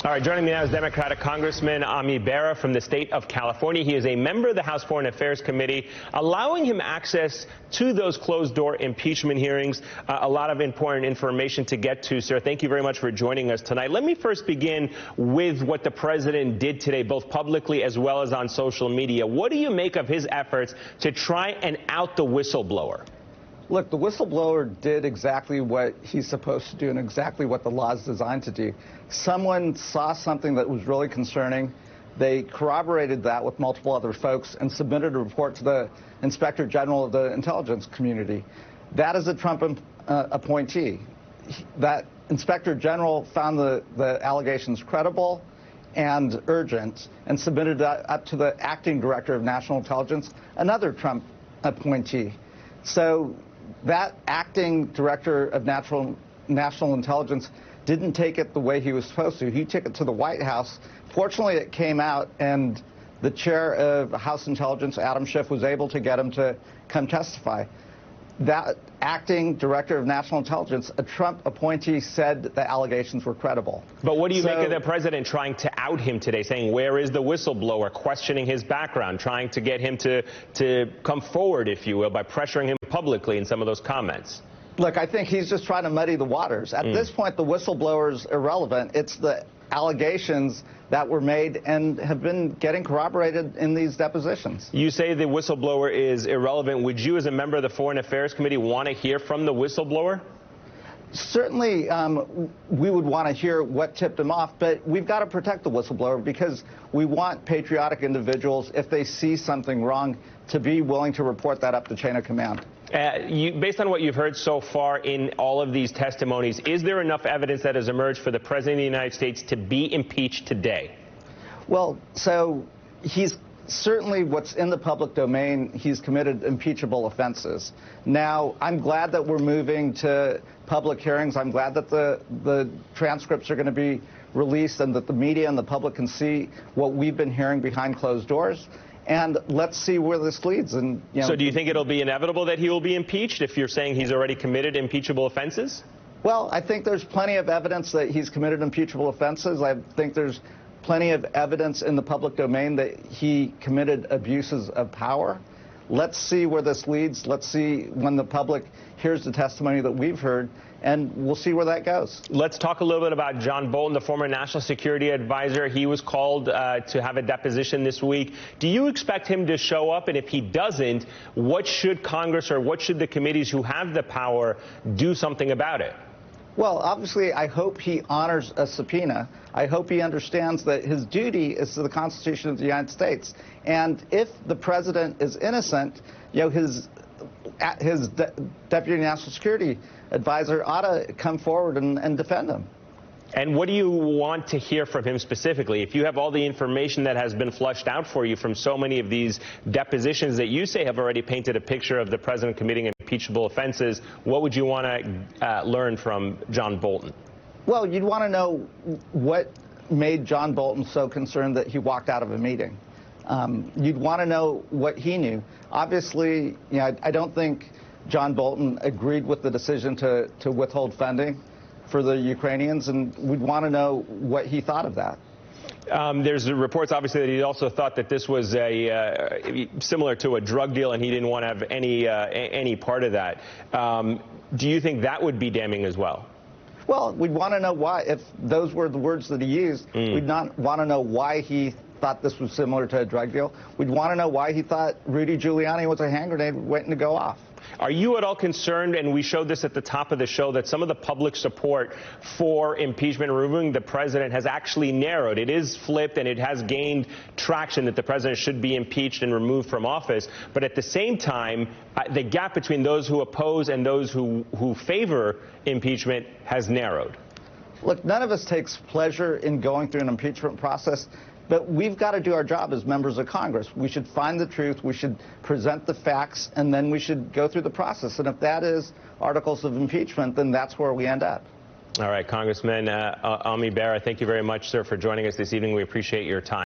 All right, joining me now is Democratic Congressman Bera from the state of California. He is a member of the House Foreign Affairs Committee, allowing him access to those closed-door impeachment hearings. A lot of important information to get to, sir. Thank you very much for joining us tonight. Let me first begin with what the president did today, both publicly as well as on social media. What do you make of his efforts to try and out the whistleblower? Look, the whistleblower did exactly what he's supposed to do and exactly what the law is designed to do. Someone saw something that was really concerning. They corroborated that with multiple other folks and submitted a report to the Inspector General of the intelligence community. That is a Trump appointee. That Inspector General found the allegations credible and urgent and submitted that up to the acting director of national intelligence, another Trump appointee. So that acting director of national intelligence didn't take it the way he was supposed to. He took it to the White House. Fortunately, it came out, and the chair of House Intelligence, Adam Schiff, was able to get him to come testify. That acting director of national intelligence, a Trump appointee, said the allegations were credible. But what do you make of the president trying to out him today, saying, where is the whistleblower, questioning his background, trying to get him to come forward, if you will, by pressuring him publicly in some of those comments? Look, I think he's just trying to muddy the waters. At this point, the whistleblower is irrelevant. It's the allegations that were made and have been getting corroborated in these depositions. You say the whistleblower is irrelevant. Would you, as a member of the Foreign Affairs Committee, want to hear from the whistleblower? Certainly, we would want to hear what tipped him off, but we've got to protect the whistleblower because we want patriotic individuals, if they see something wrong, to be willing to report that up the chain of command. Based on what you've heard so far in all of these testimonies, is there enough evidence that has emerged for the President of the United States to be impeached today? Well, so he's certainly, what's in the public domain, he's committed impeachable offenses. Now, I'm glad that we're moving to public hearings. I'm glad that the transcripts are going to be released and that the media and the public can see what we've been hearing behind closed doors. And let's see where this leads. And so do you think it'll be inevitable that he will be impeached if you're saying he's already committed impeachable offenses? Well, I think there's plenty of evidence that he's committed impeachable offenses. I think there's plenty of evidence in the public domain that he committed abuses of power. Let's see where this leads. Let's see when the public hears the testimony that we've heard, and we'll see where that goes. Let's talk a little bit about John Bolton, the former national security advisor. He was called to have a deposition this week. Do you expect him to show up? And if he doesn't, what should Congress or what should the committees who have the power do something about it? Well, obviously, I hope he honors a subpoena. I hope he understands that his duty is to the Constitution of the United States. And if the president is innocent, his deputy national security advisor ought to come forward and defend him. And what do you want to hear from him specifically? If you have all the information that has been flushed out for you from so many of these depositions that you say have already painted a picture of the president committing impeachable offenses, what would you want to learn from John Bolton? Well, you'd want to know what made John Bolton so concerned that he walked out of a meeting. You'd want to know what he knew. Obviously, I don't think John Bolton agreed with the decision to withhold funding for the Ukrainians, and we'd want to know what he thought of that. There's reports, obviously, that he also thought that this was similar to a drug deal, and he didn't want to have any part of that. Do you think that would be damning as well? Well, we'd want to know why. If those were the words that he used, we'd not want to know why he thought this was similar to a drug deal. We'd want to know why he thought Rudy Giuliani was a hand grenade waiting to go off. Are you at all concerned, and we showed this at the top of the show, that some of the public support for impeachment and removing the president has actually narrowed? It is flipped, and it has gained traction that the president should be impeached and removed from office. But at the same time, the gap between those who oppose and those who favor impeachment has narrowed. Look, none of us takes pleasure in going through an impeachment process. But we've got to do our job as members of Congress. We should find the truth, we should present the facts, and then we should go through the process. And if that is articles of impeachment, then that's where we end up. All right, Congressman Bera, thank you very much, sir, for joining us this evening. We appreciate your time.